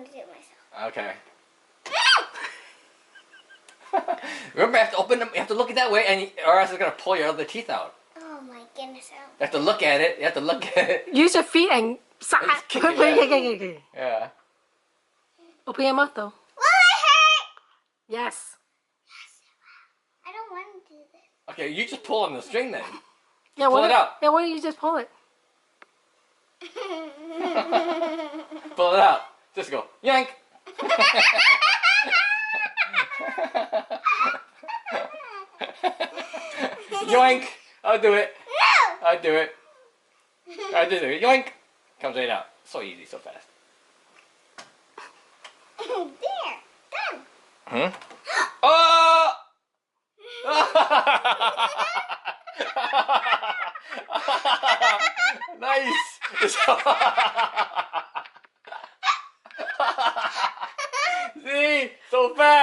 want to do it myself. Okay. Remember, you have to open them. You have to look it that way, or else it's gonna pull your other teeth out. Oh my goodness! You have to look at it. You have to look at it. Use your feet and Just kick it, Yeah. Open your mouth though. Will it hurt? Yes. I don't want to do this. Okay, you just pull on the string then. Yeah. Pull it out. Yeah. Why don't you just pull it? Pull it out. Just go yank. Yoink! I'll do it. No! I'll do it. I'll do it. Yoink! Comes right out. So easy, so fast. There. Done. Hmm? Oh! Nice! See? So fast!